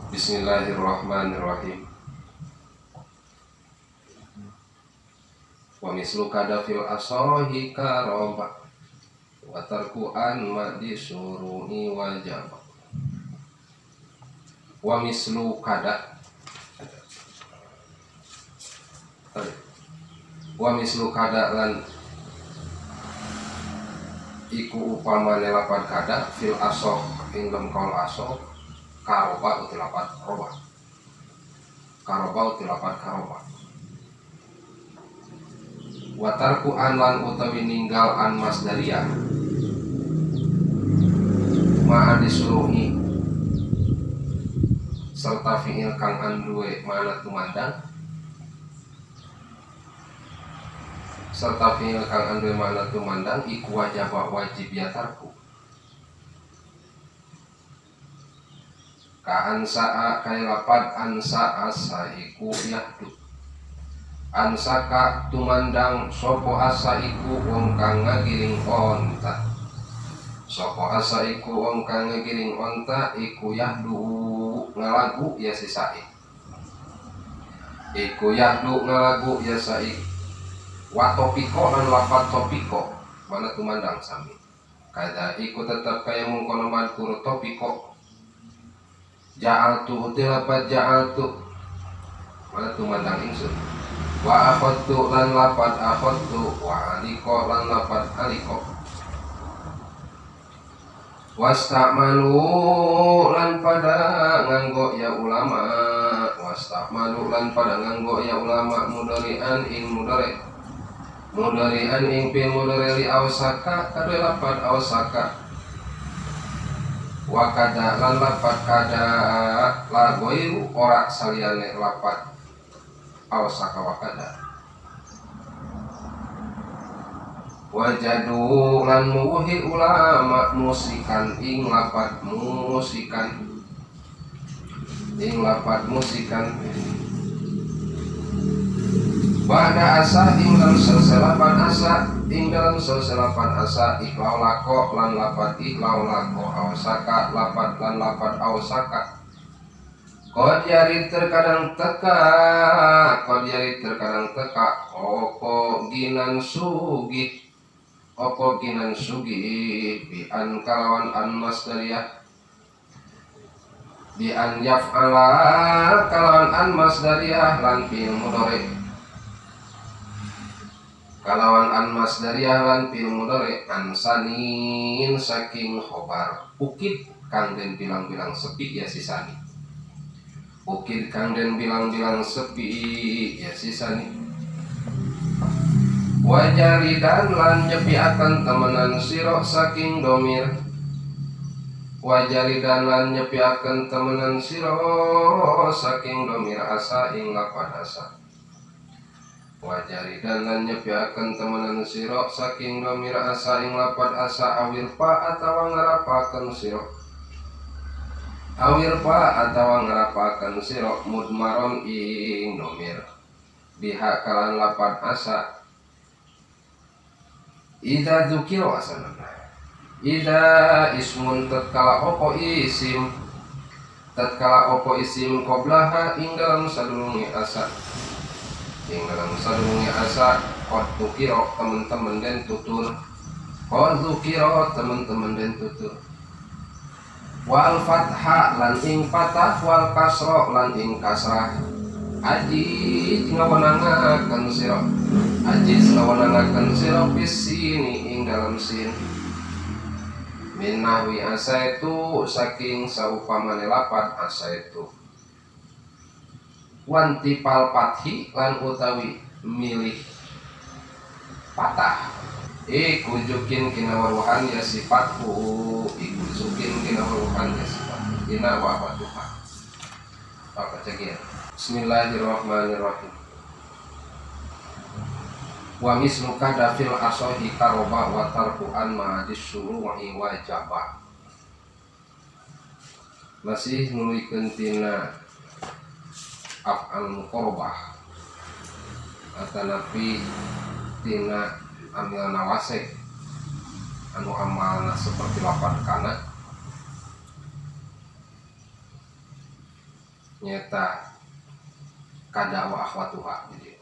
Bismillahirrahmanirrahim. Wa mislu kada fil asohi karoba wa tarku an ma disuruni wajab. Wa mislu kada lan iku upamane lapan kada fil asoh ing dalam kaul asoh karoba uti lapan roba karoba uti lapan karoba. Watarku an lan utawi ninggal an masdariyah ma'a disuruhi serta fi'il kang anduwe mana tumandang iku wajib ya tarku ka ansa'a kaya lapad ansa'a saiku yahdu ansaka tumandang sopo asa iku wong kang ngagiring onta sopo asa iku wong kang ngagiring onta iku yahdu ngalagu ya sisai iku yahdu ngalagu ya sai wa topiko lan lapat topiko mana tumandang sami kada iku tetap kaya mungkono madkur topiko ja'altu tilapat ja'altu mana tumandang ingsun wa akhadtu lan lapat akhadtu wa aliko lan lapat aliko wasta'malu lan pada nganggo ya ulama wasta'malu lan pada nganggo ya ulama mudari'an ing pil mudari li awsaka kadwe lapat awsaka wa kada lan lapat kada la goiru ora saliyane lapat awsaka wakada wajadu lan muhi ulama musikan ing lapat musikan pada asa ing dalam seselapan asa iklau lako lan lapat iklau lako awsaka lapat lan lapat awsaka Kod yari terkadang teka opo ginan sugi bian kalawan an masdariyah bian yaf'ala kalawan an masdariyah lan fil mudhari ansanin saking khobar ukid kang den bilang-bilang sepi ya sisani ukid kang den bilang-bilang sepi ya sisani wajaridan lan nyepiakan temenan siro saking domir asa ing lapan asa wajaridan lan nyepiakan temenan siro saking domir asa ing lapan asa awil pa atawa ngarapaken siro mudmaron ing domir biha kalan lapan asa ida dzukiro asanana ida ismun tatkala opo isim qoblaha ing dalam sadurunge asa qad dzukiro teman-teman den tutur wal fathah lan ing patah wal kasra lan ing kasrah aji ngawanangaken sira bisini ing dalam sin min nahwi asaitu saking saupamane lapat asaitu wanti pal pathi lan utawi milih patah kujukin kinawaruhan ya sifatku kinawapatuha apa cekir. Bismillahirrahmanirrahim. Wa mislu kada fil asohi karoba wa tarku an ma'adis suru'i wajaba. Masih nulikeun tina af'al muqarrabah atanapi tina amil nawasik anu amalna seperti lapan kana nyata kada wa akhwatuha jadi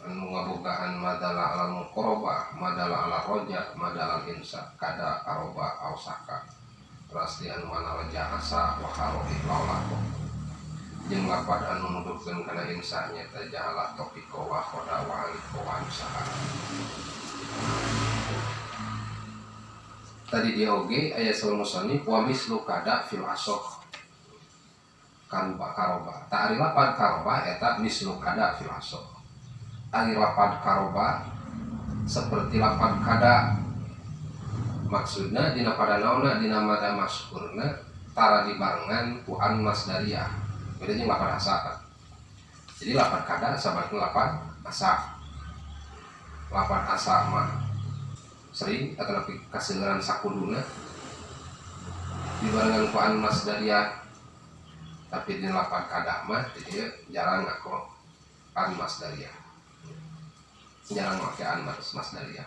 anu ngabogaan madala alal muqarrabah madala ala roja madala insa kada karoba ausaka pasti anu mana raja asa wa harohi laulako jeung lapad anu nuduhkeun kana insa nyata jahala topiko wa khoda wa aliko wa ansaha. Tadi dia oge aya saur musannif wa mislu kada fil asokh karoba tak ari lapad karoba eta mislu kada fil asokh ari lapad karoba seperti lapad kada maksudna dina pada naonna dina mada maskurna tara dibarengan ku an masdariyah beda jeung lapad asa kan. Jadi lapad kada sabakeun lapad asa. Lapad asa mah sering atau lebih kaseueuran sakuduna dibarengan ku an masdariyah tapi dina lapad kada mah jadi jarang aku an masdariyah. Jarang make an masdariyah.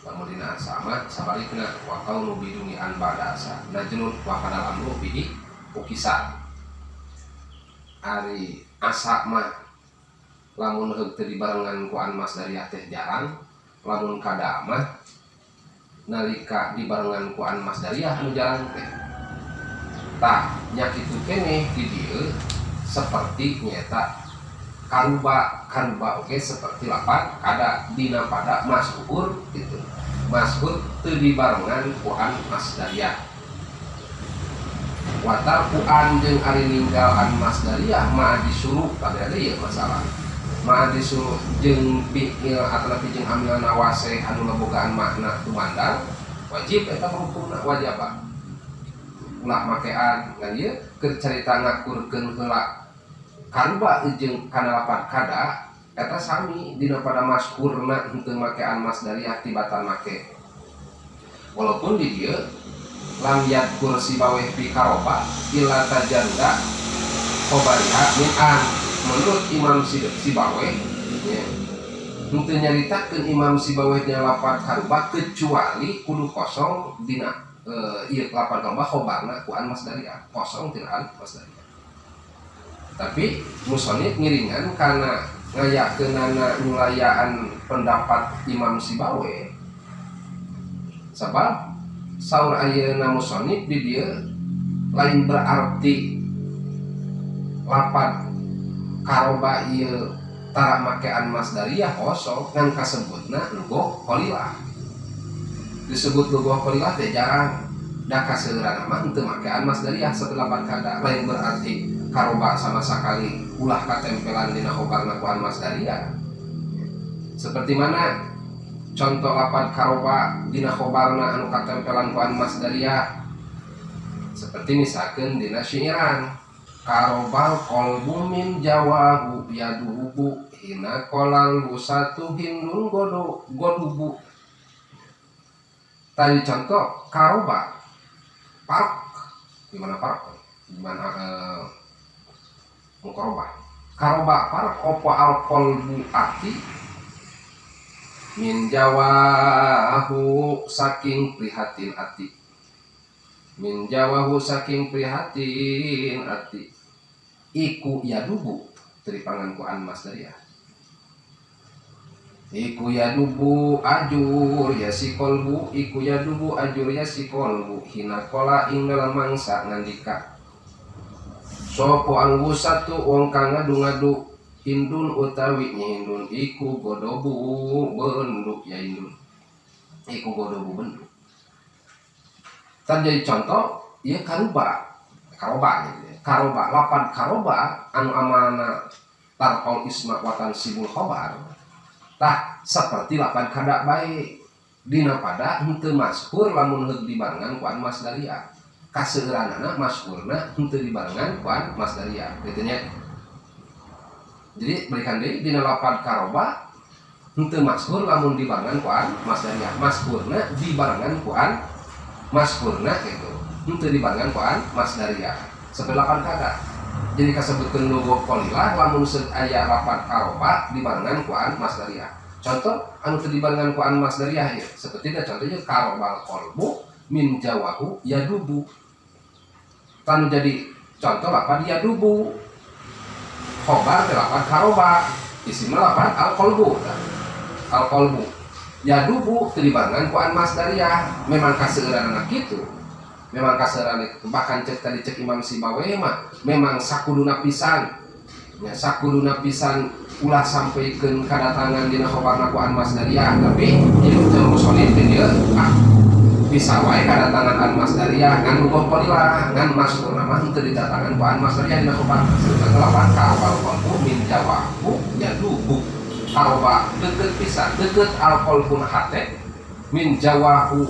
Lamun dina asa mah sabalikna wa qaulu biduni an ba'da asa najrun wa kadal amru bihi ukisa. Ari asa mah lamun heug teu dibarengan ku an masdariyah teh jarang, lamun kada mah nalika dibarengan ku an masdariyah anu jarang teh. Tah nya kitu keneh di dieu seperti nyata karuba oke seperti lapad kada dina pada mas'hur gitu. Mas'hur teu dibarengan ku an masdariyah. Watar ku an jeung ari ninggal an masdariyah ma disuruh kada deui masalah. Ma disuruh jeung fi'il atawa jeung amil nawase anu ngabogaan makna tumandang wajib eta hukumna wajib. Ulah makean ngan ieu keur carita ngakurkeun heula karuba jeung kana lapad kada eta sami dina pada maskurna henteu makean masdariyah tibatan make. Walaupun di dieu lam yadkur sibaweh fi karoba illa tajarruda khobariha min an menurut Imam Sibaweh ya, henteu nyaritakeun Imam Sibaweh nya lapad karuba kecuali kudu kosong dina ieu lapad karuba khobarna ku an masdariyah kosong tina an masdariyah. Tapi musannif ngiringan karena ngayakeunana nyulayaan pendapat Imam Sibaweh sebab saur ayeuna musannif di dieu lain berarti lapad karoba ieu tara makean masdariyah kosong ngan kasebutna lugoh qalilah. Disebut lugoh qalilah teh jarang da kaseueuran mah henteu makean masdariyah setelah lapad kada lain berarti karoba sama sekali ulah katempelan dina khobarna ku an masdariyah. Seperti mana contoh lapad karoba dina khobarna anu katempelan ku an masdariyah seperti misalkan dina syairan karobal qalbu min jawahu yadubu hina qalal busatu hindun godubu. Tadi contoh karoba park gimana park gimana muqarrabah karoba park opo al qalbu ati min jawahu saking prihatin ati min jawahu saking prihatin ati iku yadubu teripangan ku an masdariyah iku yadubu ajur ya si kolbu iku yadubu ajur ya si kolbu hina kola ing dalam mangsa ngandika sopo anggusatu wong kang ngadu-ngadu hindun utawi hindun iku godobu benduk ya hindun iku godobu benduk. Tadi jadi contoh ya karoba gitu ya. Karoba lapad karoba anu amana tarqol isma watan sibul khobar tah seperti lapad kada bae dina pada henteu maskur lamun heug dibarengan ku an masdariyah kaseueuranana maskurna henteu dibarengan ku an masdariyah kitu nya. Jadi berikan deui dina lapad karoba henteu maskur lamun dibarengan ku an masdariyah maskurna dibarengan ku an maskurna gitu henteu dibarengan ku an masdariyah seperti lapad kada. Jadi kasebutkeun lugoh qalilah lamun aya lapad karoba dibarengan ku an masdariyah. Contoh anu teu dibarengan ku an masdariyah ya seperti da contohnya karobal qalbu min jawahu yadubu tanu jadi contoh lapan dia dubu khobar lapan karoba isimna lapan al-qalbu ya dubu teribangan ku an masdariyah memang kaseueuran anak kitu memang kaseueuran itu bahkan cek tadi cek Imam Sibawae mah memang sakuduna pisan ya sakuduna pisan ulah sampaikan kedatangan dina khobarna ku an masdariyah tapi ilmu teu musolid dia bisa wae kedatangan an masdariyah ngan lugoh qalilah ngan maskur nama teu didatangan ku an masdariyah dina khobar sebutna lapan al-qalbu min jawabu ya dubu karoba deket pisan deket al-qalbun hate min jawahu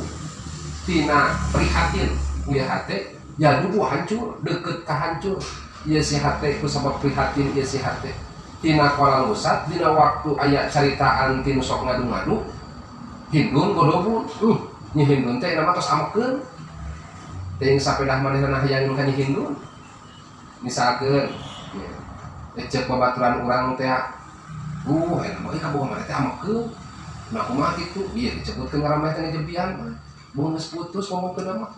tina prihatin ya hate ya dubu hancur deket ka hancur ieu si hate ku sabab prihatin ieu si hate tina qala lusat dina waktu aya caritaan tinu sok ngadu-ngadu hindun godobun nyi hindun teh nama tos amekeun teh sapedah manehna hayangin ka nyi hindun misalkeun cek babaturan urang teh enak bae ka boga maneh teh amekeun nah kumaha kitu ieu disebutkeun ngaran teh jebian mah mun geus putus ngomongkeun mah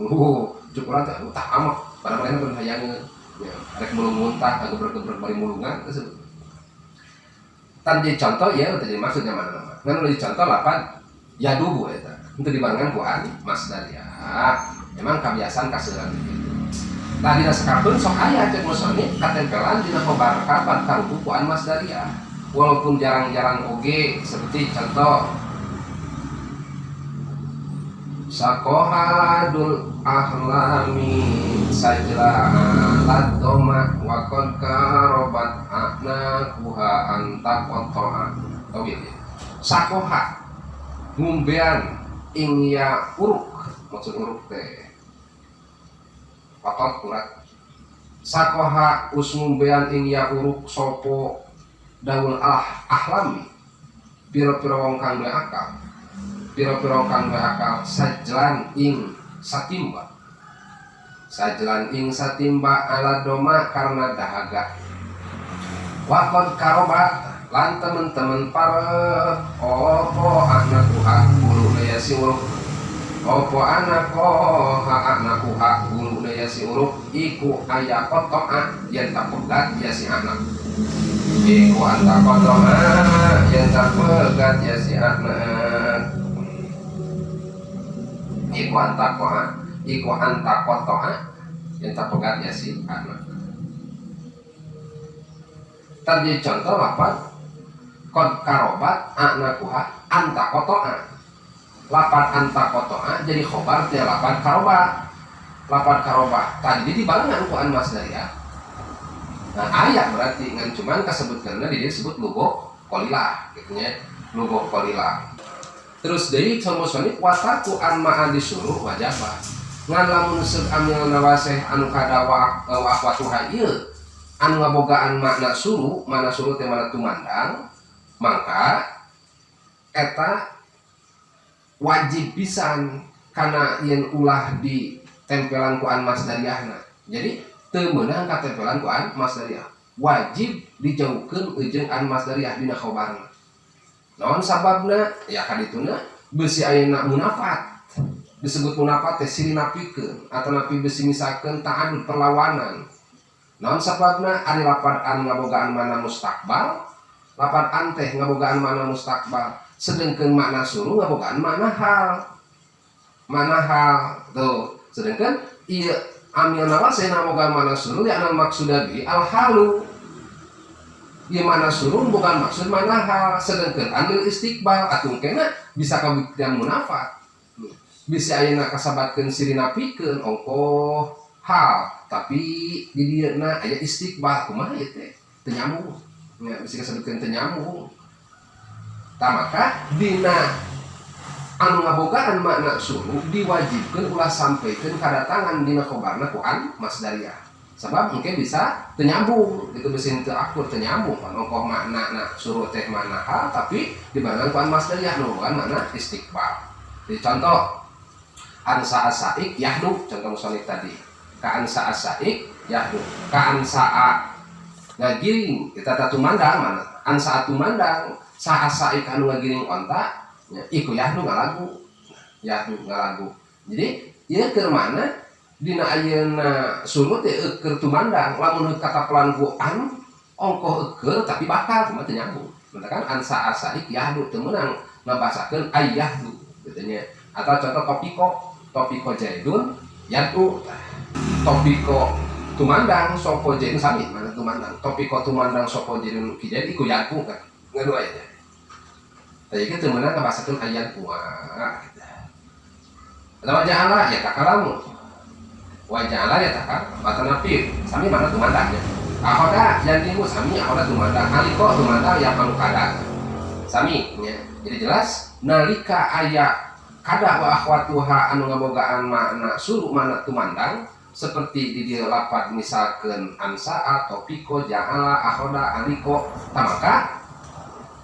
cukuran teh tah amek pada manehna beun hayangin ya rek mulung muntah gebrek-gebrek bari mulungan tersebut tan jadi contoh ya tadi maksudnya mana ngan jadi contoh lapan ya dubu eta untuk dibangun ku an masdariyah memang kebiasaan kaseuran gitu tah dina sekapeun sok aya cek musonif katempelan dina khobar kapan karuku ku an masdariyah walaupun jarang-jarang oge seperti contoh sakohadul ahlami sajla doma wa qad karobat anakuha antaqotoa tawil sakoha ngumbean ing ya uruk maksud uruk teh otot kurat sakoha us ngumbean ing ya uruk sopo daul ahlami pira-pira wong kang duwe akal pira-pira kang duwe akal sajlan ing satimba ala doma karena dahaga wakon karobat lan temen-temen para opo anakuha bulu daya si uruk opo anakuha bulu daya si uruk iku aya kotoa yang tak pegat ya si anak iku anta kotoa yang tak pegat ya si anak iku anta kotoa yang tak pegat ya si anak tadi contoh apa kod karobat anakuha anta kotoa lapan anta kotoa jadi khobar dia lapan karoba tadi dibangun ku an masdariyah nah ayat berarti ngan cuman kasebutkeunna di disebut lugo qalilah gitunya lugo qalilah terus deui musonif wataku an ma'a disuruh wajaba ngan lamun seuk amil nawaseh anu kadawa waqwatuha ieu anu ngabogaan makna suruh mana suruh teh mana tumandang maka eta wajib pisan kana yen ulah di tempelan ku an masdariyahna jadi teu meunang katempelan ku an masdariyah wajib dijauhkeun eujeung an masdariyah dina khobarna naon sababna ya kadituna beusi ayeuna munafat disebut munafat teh siri napikeun atau napi beusi misalkeun ta'adud perlawanan naon sababna ari lapan an ngabogaan mana mustakbal lapan an teh ngabogaan mana mustakbal sedengkeun makna suruh ngabogaan mana hal tuh sedengkeun ieu amil nawasih ngabogaan mana suruh ya anu maksuda bi al halu ieu mana suruh bukan maksud mana hal sedengkeun amil istiqbal atuh kena bisa kabuktian munafat bisa ayeuna kasabatkeun siri napikeun ongkoh hal tapi di dieuna aya istiqbal kumaha ieu teh teu nyambung ya bisa kasebutkeun teu nyambung tah maka dina anu ngabogaan makna suruh diwajibkeun ulah sampaikeun kadatangan dina khobarna ku an masdariyah sabab mungkin bisa teu nyambung itu bisa teu akur teu nyambung kan ongkoh makna suruh teh mana hal tapi dibangun ku an masdariyah nu makna istiqbal jadi contoh ansa asaik yahdu contoh musonif tadi ka ansa asaik yahdu ka ansa ngagiring kita tatumandang mana ansa tumandang sa asaik anu ngagiring onta iku yahdu ngalagu jadi ieu keur mana dina ayeuna surut teh eukeur tumandang lamun kata pelanguan ongkoh eukeur tapi bakal mah teu nyambung. Mentakan ansa asaik yahdu teu meunang ngabasakeun ayyahdu kitu nya. Atau contoh topiko jaidun yadu. Topiko tumandang sopo jaidun sami mana tumandang. Topiko tumandang sopo jaidun kijaid iku yadu kan. Ngadu aya teh. Tadi kita temenan ngabasakeun ayyadu gitu. Atau waja'ala ya takalamu. Waja'ala ya takal batanapi sami mana tumandangnya. Ahoda jantimu sami ahoda tumandang. Aliko tumandang ya panu kada. Sami nya. Jadi jelas nalika aya kada wa akhwatuha anu ngabogaan makna suruh mana tumandang seperti di lapat misalkan ansa'a, topiko, ja'ala, ahoda, aliko, tamaka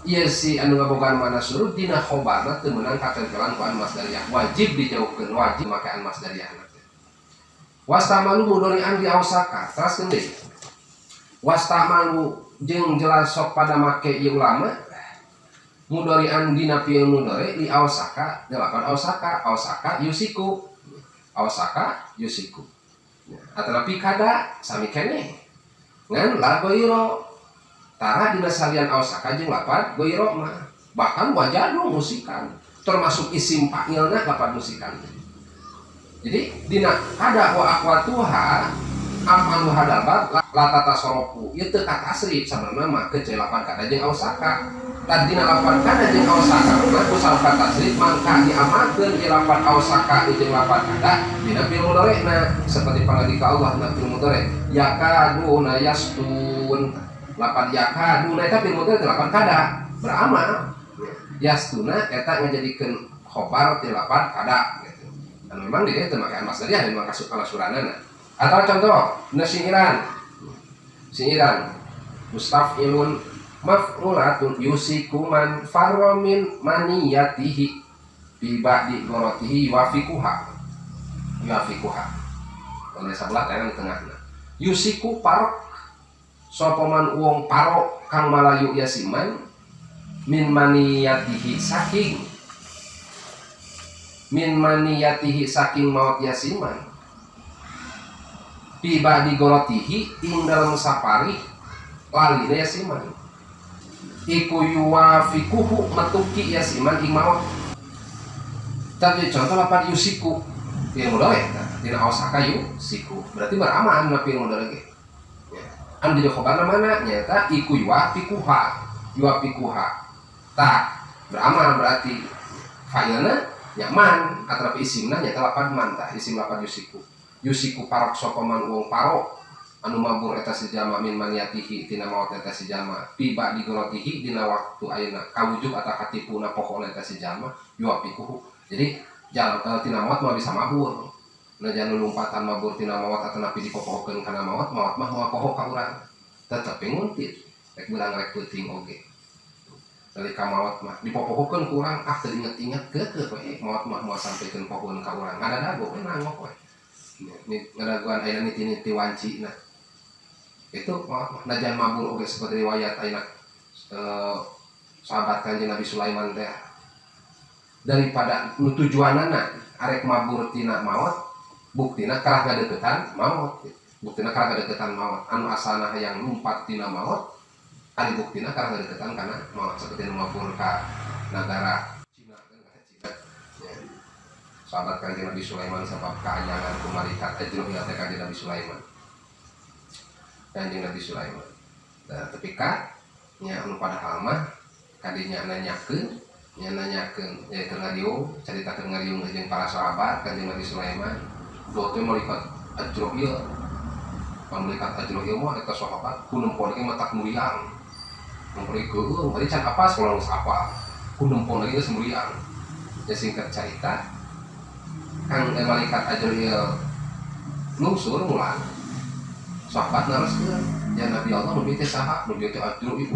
ieu si anu ngabogaan makna suruh dina khobarna teu meunang kakencelan ku an masdariyah. Wajib dijauhkeun, wajib make an masdariyah. Wastamalu mudhari'an di ausaka. Teraskeun deui. Wastamalu jeung jelas sok pada make ieu ulama mudhari'an dina fi'il mudhari di ausaka, delapan ausaka yusiku. Ausaka yusiku. Atanapi kada sami keneh. Ngan la goiro. Tara dina salian ausaka jeung lapan goiro mah. Bahkan wajadu musikan. Termasuk isim fa'ilna lapan musikan. Jadi dina kada wa akhwatuha amalu hadabat latata sorofu ieu teu katasrif sabenerna mah kecelapan kada jeung ausaka. Dan dina lapan kada jeung ausaka mah kusal katasrif mangka diamalkeun di lapan ausaka jeung lapan kada dina fi'il mudhari'na seperti pangadika Allah na fi'il mudhari' yakaduna yastun. Lapan yakaduna eta fi'il mudhari' lapan kada beramal. Yastuna eta ngajadikeun khobar ti lapan kada. Dan memang dia itu makan masdariyah dan makasuk ala suranana. Atau contoh singiran mustaf'ilun maf'ulatun yusikuman faromin maniyatihi bi ba'di gorotihi yuafikuha oleh sebelah tangan di tengahna yusiku parok sopoman uang parok kang malayu yasiman min maniyatihi saking maut yasiman tiba di gorotihi ing dalam sapari lali yasiman iku yuwafikuhu metuki yasiman ing maut. Tadi contoh lapan yusiku fi'il mudhari' dina ausaka yusiku berarti beramal na fi'il mudhari' ge an jadi khobarna mana nyata iku yuwafikuha tak beramal berarti fa'ilna nyaman atrapi isimna nyata lapan mantah isim lapan yusiku parok sopaman uang parok anu mabur eta sijama min maniyatihi tina maut eta sijama tiba digorotihi dina waktu ayeuna kawujud atawa katipuna pokona eta sijama yuapikuhu. Jadi jalan tina maut mah bisa mabur na jangan lompatan mabur tina maut atanapi dipopohkeun kana maut mah moal poho ka urang tetep nguntit rek beurang rek peuting oge. Nalika maut mah dipopohkeun ku urang teu inget-inget keukeuh we maut mah moal sampeikeun pohokeun ka urang ngadadago we nangok we ngadaguan ayeuna niti-niti wancina itu najan mabur oge seperti riwayat ayeuna sahabat Kanjeng Nabi Sulaiman teh daripada tujuanana arek mabur tina maut buktina kalah ngadeukeutan maut anu asalna hayang numpat tina maut ari buktina kalah ngadeukeutan kana maut seperti mabur ka negara Cina kan Cina ya. Sahabat Kanjeng Nabi Sulaiman sabab kaanyangan ku malaikat ajruh ya Kanjeng Nabi Sulaiman. Nah, tepika nya anu padahal mah kadinya nanyakeun ya keur ngariung caritakeun ngariung jeung para sahabat Kanjeng Nabi Sulaiman do teh malaikat ajruh ieu malaikat ajruh ieu mah eta sahabat ku nempon ge matak muriang numpuri geueung bari can apa sekolah geus apa ku nempon lagi geus muriang ya singkat cerita kang malaikat ajruh ieu lungsur mulang sahabat naraskeun ya Nabi Allah nu teh saha nu teh ajru ieu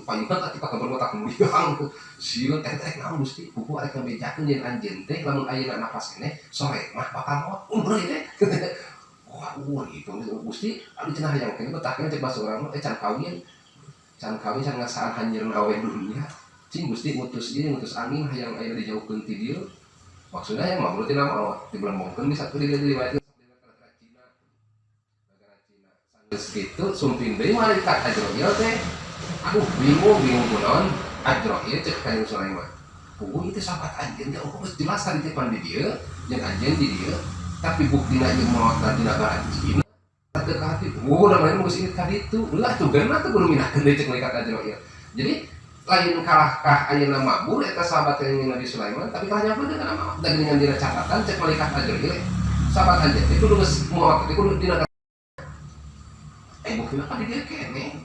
panjang ati ka kabar matak muriang sieun eta naon Gusti buku arek ngabejakeun jeung anjeun teh lamun ayeuna napas keneh sore mah bakal maot umur teh wah itu Gusti ari cenah hayang keneh betahkeun cek basa urang can kawin can ngasaan hanjeurna awe dunia cing Gusti ngutus angin hayang ayeuna dijauhkeun ti dieu maksudna yang mah berarti nama Allah dibelembongkeun di satu riwayat Terus gitu sumping deui malaikat Ajroil teh. Aduh bingung kunaon Ajroil cek ka Sulaiman. Puguh itu sahabat anjeun teh geus jelas tadi teh pan di dieu jeung anjeun di dieu. Tapi buktina ieu maot dina anjeun. Teu ka hati. Udah main geus inget ka ditu. Ulah tuh geuna teh kudu minahkeun deui cek malaikat Ajroil. Jadi lain kalahkah ayeuna mabur eta sahabat yang Nabi Sulaiman tapi kalah nyamper dengan nama dengan dina catatan cek malaikat Ajroil. Sahabat anjeun teh kudu geus maot teh kudu dina buktinya kan dia kene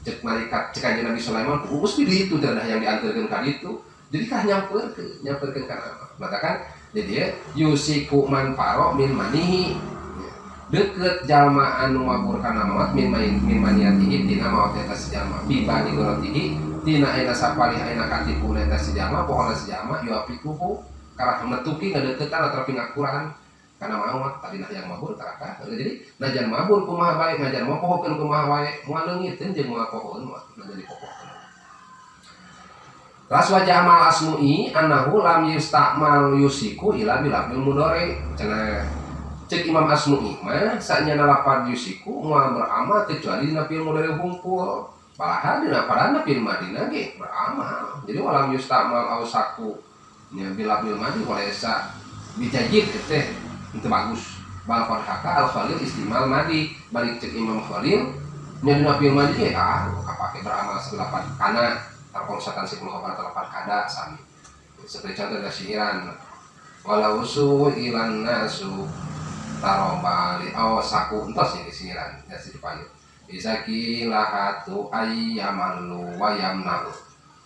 cek malaikat cek aja Nabi Sulaiman bungkus di itu tidak yang diantarkan kan itu jadi kah nyamperkan karena maka kan jadi yusiku man faro min manihi deket jalma anu mabur kana maut min maniatihi tina maut eta sejalma biba di gorotihi tina aina sapalih aina katipu eta sejalma pohona sejalma yuapikuhu karena metuki ngadeukeutan ataupun ngakuran karena maut tadi yang mabur tarakan jadi najan mabur kumaha bae najan mau pohokeun kumaha wae moal leungiteun jeung moal pohokeun moal jadi pohokeun ras wajah mal asmu'i annahu lam yusta'mal yusiku ila bilabil mudhari cenah cek Imam Asmu'i mah sanyana lapad yusiku moal beramal kecuali dina fil mudhari hungkul padahal dina padana fil madina ge beramal jadi walam yusta'mal ausaku nya bilabil madi walesa bijajid teh itu bagus balkon haka al khalil istimal madi balik cek Imam Khalil nyadina fil madi kapake beramal selapan kana tarkonsatan 10 kabar telapan kada sami seperti contoh dari syiran walau su ilan nasu tarobali awasaku entos ini syiran ya si dipayu isaki lahatu ayyamalu wayamnalu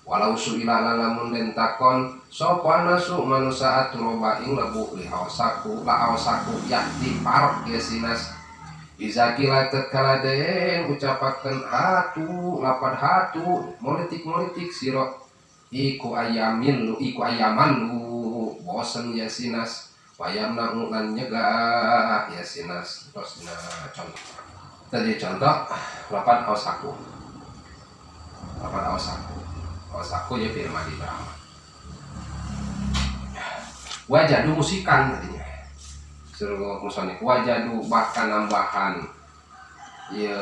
walau su'ila lalamun den takon sapa nasu manusa aturoba ing lebu li awasaku la awasaku yakti parok ya sinas izaki latet kaladen ucapakeun hatu lapad hatu politik siro iku ayamin lu bosen ya sinas wayamna lan nyegah ya sinas terus contoh tadi contoh lapad awasaku Osaku ya firman di Brahma. Wajadu musikan tadinya. Suruh musonif wajadu bahkan nambahan ya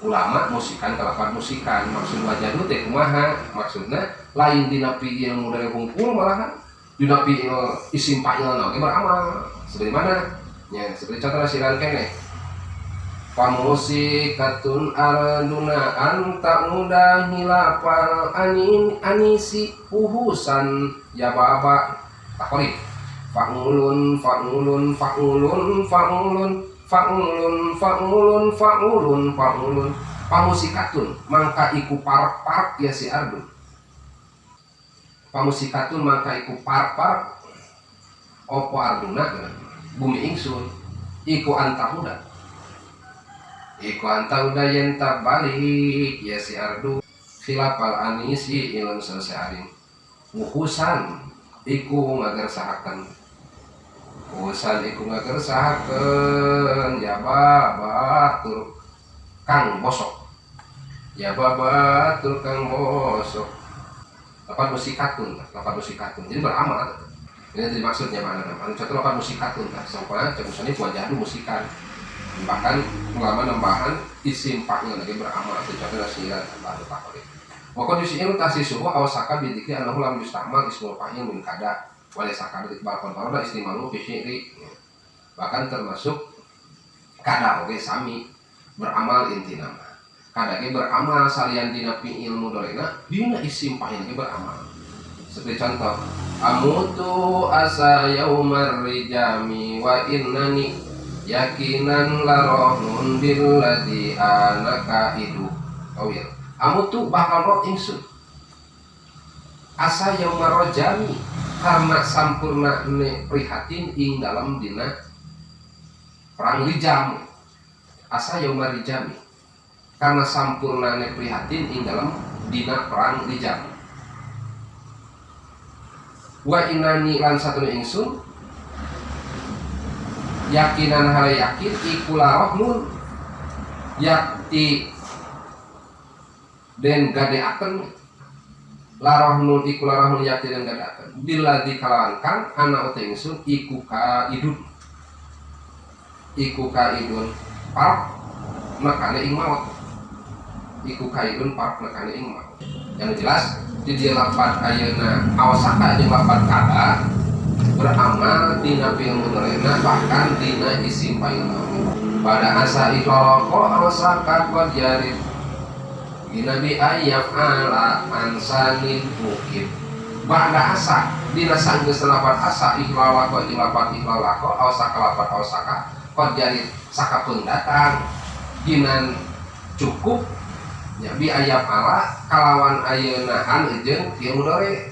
ulama musikan kelapan musikan maksud wajadu teh kumaha maksudnya lain dina pi ilmu dari hungkul malahan dina pi isim fa'il ge beramal seperti mana ya seperti contoh siran kene pamusikatun arduna anta muda hilapal anisi uhusan ya baba takori fa'ulun pamusikatun mangka iku parak ya si ardu pamusikatun mangka iku parak opo arduna bumi ingsun iku anta muda yen balik ya si ardu khilafal anisi ilun selesai wuhusan iku ngagersahaken ya babatur kang bosok lapan musikatun jadi beramal ini maksudnya mana contoh lapan musikatun sampai contohnya wajah musikan bahkan ulama nambahan isim fa'il lagi beramal contohnya syiar baru takori wa kondisinya mutasi suhu awasaka bidikri anahu lam yustamal ismul fa'il min kada wala sakar balkon paroda istimalu fi syi'ri bahkan termasuk kada oge sami beramal intina kada ge beramal salian dina fi'il mudhari'na dina isim fa'il ge beramal seperti contoh amutu asa yaumar rijami wa innani yakinan larohun billadhi anaka idu kawir amutu bakal rot ingsun asa yaumar rojami karena sampurna prihatin ing dalam dina perang rijam asa yaumar rijami karena sampurna prihatin ing dalam dina perang rijam wa inani lan satuna ingsun yakinan hal yakin iku larohun yakti den gadeaken larohun iku larohun yakti den gadeaken bila dikalawankan anak uta ingsun iku kaidun park makane ing maut iku kaiun park makane ing maut. Yang jelas di dia lapat ayeuna awasaka jeung lapat kada beramal dina fi'il mudhari'na bahkan dina isim fa'il pada asa ikhlaqo awasaka qad jarid dina bi ayyaf ala ansanin mukib pada asa dina sanggeus lapat asa ikhlaqo jeung lapat ikhlaqo awasaka lapat awasaka qad jarid sakapeung datang ginan cukup ya bi ayat ala kalawan ayeuna an jeung fi'il mudhari'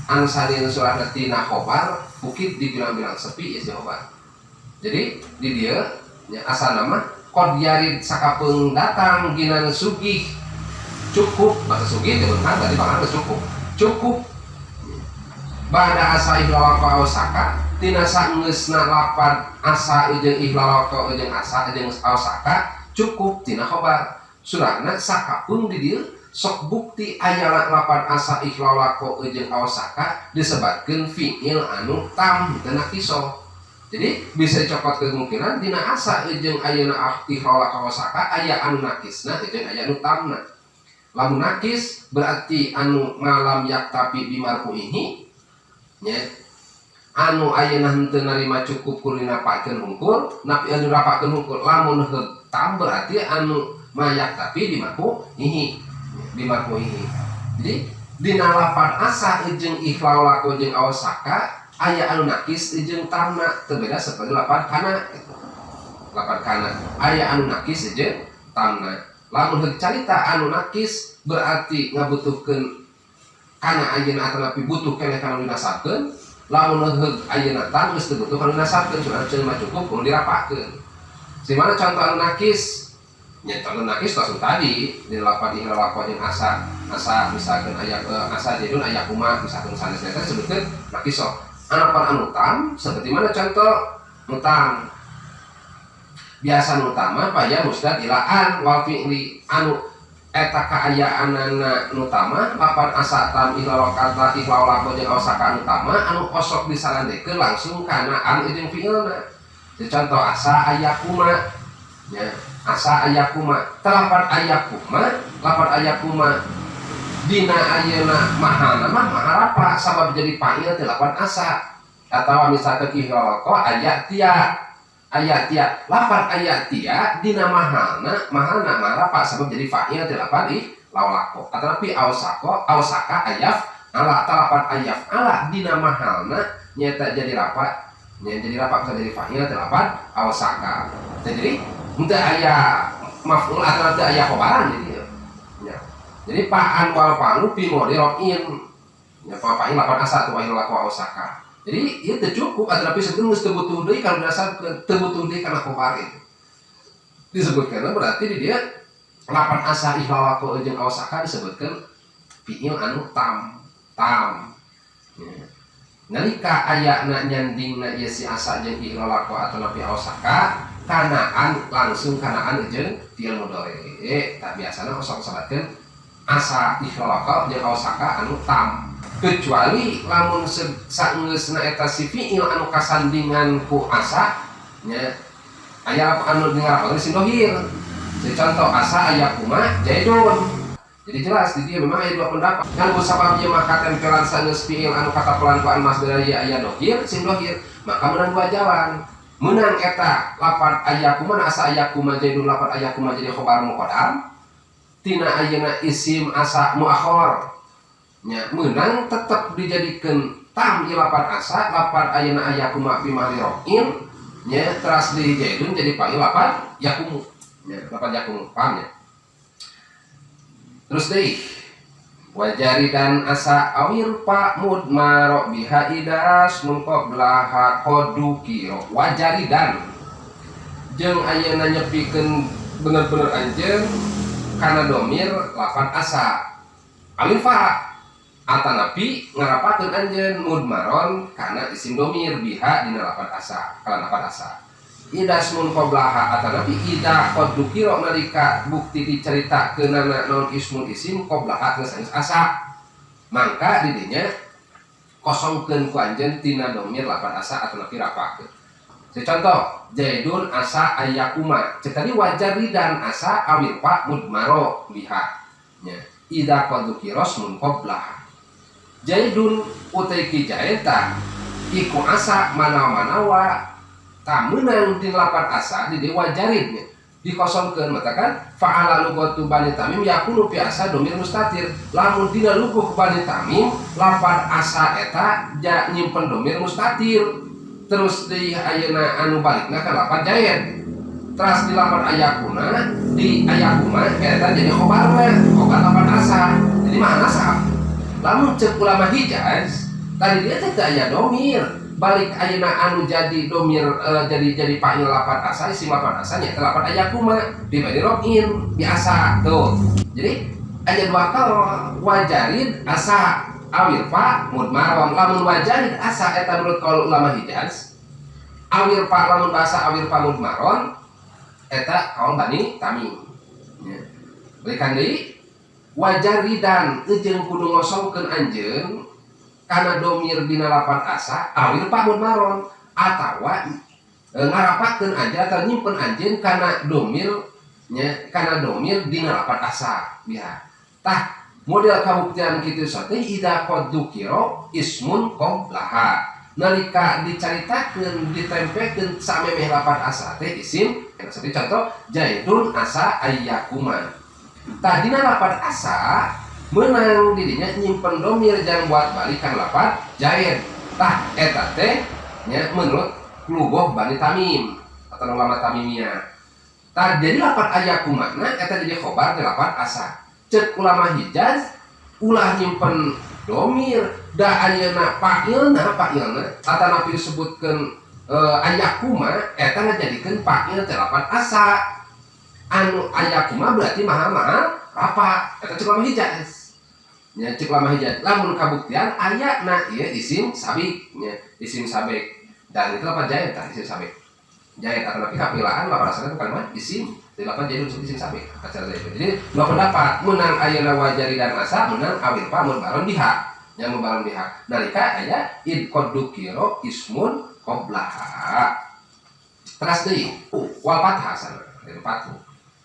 ansanin surah tina khobar bukit dibilang-bilang sepi ya khobar. Jadi di dia ya asal nama qad yarid sakapeung datang ginan sugih cukup bahasa sugih teh benar tadi bahasa cukup ba'da asa ihlalaqa awsaka tina saeungeusna lapad asa jeung ihlalaqa jeung asa jeung awsaka cukup tina khobar. Surahna sakapeung di dieu sok bukti aya lapan asa ikhlalaqa jeung awsaka disebutkeun fi'il anu tam teu naqiso. Jadi bisa dicokot kemungkinan dina asa jeung ayeuna ikhlalaqa awsaka aya anu naqisna jeung aya anu tamna. Lamun naqis berarti anu malam yaktapi bimarfu'ihi nya anu ayeuna henteu narima cukup kulina pakeun hungkul napi anu rapakeun hungkul. Lamun tam berarti anu mayak tapi dimarfu'ihi. Jadi dina lapan asa jeung ikhlalaqa jeung awsaka aya anu naqis jeung tamna teu beda saperti lapan kana gitu. Lapan kana aya anu naqis jeung tamna. Lamun carita anu naqis berarti ngabutuhkeun kana ayeuna atanapi butuh keneh kana dinasabkeun. Lamun ayeuna tam geus teu butuh kana dinasabkeun soalna cenah cukup kudu dirapakeun. Simana contoh anu naqis? Ya contoh naqis langsung tadi di lapan ikhlalaqa jeung asa misalkan aya asa jadun aya kuma misalkan sanes eta disebutkeun naqis. Anapan anu tam seperti mana contoh mutam biasa utama paya musnad ilaan wal fi'li anu eta kaayaanana nutama lapan asa tam ikhlalaqa ikhlalaqa jeung awsaka anu tama anu kosok disarandekeun langsung kana an jeung fi'ilna. Contoh asa aya kuma ya asa ayakuma telapan ayakuma dina ayeuna mahana mah maharapa sabab jadi fa'il telapan asa atawa misalkan ihlalaqa ayat tia lapan ayat tia dina mahana maharapa sabab jadi fa'il telapan ihlalaqa tetapi awsaka ayaf ala telapan ayaf ala dina mahalna nyata jadi rapat bisa jadi fa'il telapan awsaka. Jadi henteu aya maf'ul atau henteu aya khobaran jadi ya. Jadi pa'an wal fa'lu fi mudhari'in ya fa'il lapan asa tu wahil laqa awsaka. Jadi ieu teu cukup tapi sebetulnya geus teu butuh deui kalau dasar teu butuh deui kana khobar itu. Disebutkeun berarti di dia lapan asa ikhlalaqa jeung awsaka disebutkeun fi'il anu tam. Ya. Nalika ayana nyandingna ieu si asa jeung ikhlalaqa atau napi awsaka kanaan langsung kanaan jeung fi'il mudhari tak biasana osok sabatkeun asa ikhlalaqa jeung awsaka anu tam kecuali lamun saeunggeusna eta si fi'il anu kasandingan ku asa nya aya anu dengar isim dhohir. Contoh asa aya kuma jaidun. Jadi jelas di dia memang ada dua pendapat. Kan sabab ieu mah katempelan saeunggeus fi'il anu katapelan ku an masdar aya dhohir isim dhohir maka menang dua jalan. Menang eta lapan ayakuma asa ayakuma jaidun lapan ayakuma jadi khobar muqaddam tina ayeuna isim asa muakhar nya menang tetep dijadikeun tam ieu lapan asa lapan ayeuna ayakuma fi mahli raf'in nya teras di jaidun jadi fa'il lapan yakumu nya lapan yakumu paham ya. Terus deui wajari dan asa awir pa mudmaro biha idas mungqablaha qadukiro wajari dan jeung ayeuna nyepikeun bener-bener anjeun kana domir lapan asa awir fa atanapi ngarapakeun anjeun mudmaron kana isim domir biha dina lapan asa kana lapan asa idas mungqablaha atanapi ida qadukiro nalika bukti dicaritakeunana naon ismun isim qablaha geus asa mangka di dinya kosongkeun ku anjeun tina domir lapan asa atau napi rapakeun Contoh Zaidun asa ayakuma cekali wajar dan asa awil pak mudmaro biha nya ida qadukiros mun qablah Zaidun utai ki jaeta iku asa mana-mana wa tamunang di lapan asa di wajarin dikosongkeun matakan fa'ala lugatu bani tamim yakunu fi asa domir mustatir lamun dina luguh bani tamim lapan asa eta ja nyimpen domir mustatir terus di ayeuna anu balikna ka lapan jayet terus di lapan ayakuna di ayakuma eta jadi khobar lapan asa jadi mana asa lamun cek ulama Hijaz tadi dia teh aya domir balik ayeuna anu jadi domir jadi fa'il lapan asa isim lapan asa nya lapan ayakuma dibagi rokin biasa tuh jadi aya dua kal wajarid asa awil fa mudmar lamun wajarid asa eta menurut qaul ulama Hijaz awil fa lamun bahasa awil fa mudmaron eta qaul bani tamim nya berikan deui wajaridan jeung kudu ngosongkeun anjeun kana domir dina lapan asa awil fa mudmaron atawa ngarapakeun anjeun atau nyimpen anjeun kana domir nya kana domir dina lapan asa biha tah model kabuktian kitu sate ida qadukiro ismun qablaha nalika dicaritakeun ditempekeun samemeh lapan asa teh isim seperti contoh Zaidun asa ayyakuma tah dina lapan asa menang didinya nyimpen domir jang buat balikan lapan jaid tah eta teh nya menurut lugoh bani tamim atau ulama tamimiyah tah jadi lapan ayyakuma eta jadi khobar di lapan asa cek ulama Hijaz ulah nyimpen domir da ayeuna fa'ilna atana disebutkeun ayakuma eta ngajadikeun fa'il teh lapan asa anu ayakuma berarti maha apa eta cek ulama Hijaz nya cek ulama Hijaz lamun kabuktian ayana ieu isim sabik nya isim sabik dan itu apa jahit tah isim sabik jahit atau tapi kapilaan lapan asana bukan mah isim delapan jadi unsur isim sabik acara itu jadi dua pendapat menang ayeuna wajari dan asa menang awil fa mudmaron biha yang mudmaron biha nalika aya id qadukiro ismun qablaha teras deui wal fathah sana dari patu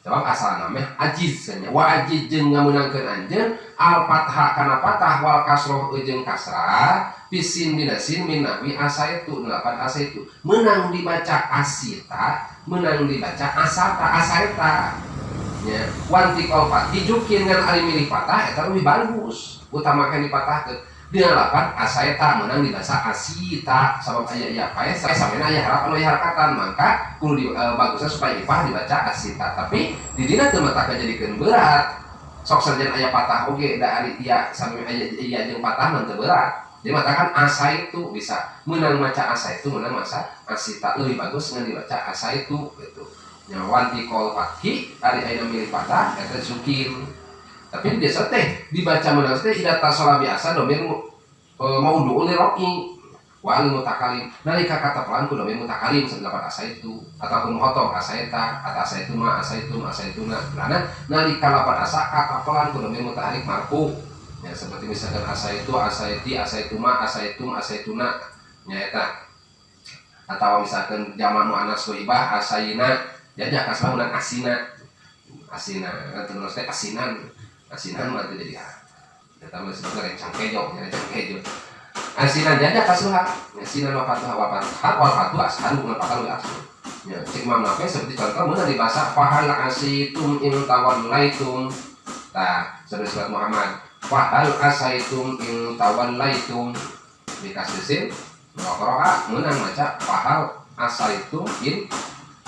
jawab asalna meh ajiz nya wa ajiz jeung ngameunangkeun anjeun al fathah kana fathah wal kasroh jeung kasrah pisin dina sin minawi asa itu delapan asa itu menang dibaca asita menang dibaca asata asaeta nya wanti qol fathi jukin ngan ari milih patah eta lebih bagus utamakan dipatahkeun dina lapan asaeta menang dibaca asita sabab aya ieu pae sampeuna aya harap anu aya harakatan maka kudu bagusna supaya ipah dibaca asita tapi di dina teu mata kajadikeun berat sok sajen aya patah oge da ari ieu sampe aya ieu jeung patah mah teu berat dia mengatakan asa itu bisa menang maca asa itu menang masa asita lebih bagus dengan dibaca asa itu gitu nyawanti kol fathi ari ayeuna milih patah eta sukin tapi biasa teh dibaca menang teh ida tasola biasa domir maudhu li roki wa al mutakalim nalika kata pelan ku domir mutakalim sedelapan asa itu ataupun khotob asa eta atau asa itu ma asa itu na karena nalika lapan asa kata pelan ku domir mutaharik marfu ya seperti misalkan asa itu ma asa itu na nyata atau misalkan jamak muannas ghaibah asayina jadi akasna menang asina terus teh asinan mah teh jadi eta mah disebut rencang kejo asinan jadi akasna asinan wa fatuh asharu mun pakal wa asharu ya cek Imam Nawawi seperti contoh mun di bahasa fahal asitum in tawallaitum tah seperti surat Muhammad fahal asaitum in tawallaitum dikasihin qira'a menang maca fahal asaitum in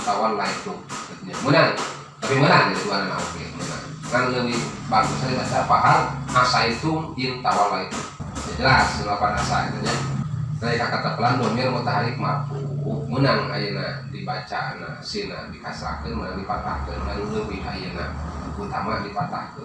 tawallaitum menang tapi menang jadi dua nama oke menang kan lebih bagus saya baca fahal asaitum in tawallaitum ya jelas lapan asa itu nya dari kata pelan domir mutaharik marfu menang ayeuna dibaca na sina dikasrakeun menang dipatahkeun dan lebih ayeuna utama dipatahkeun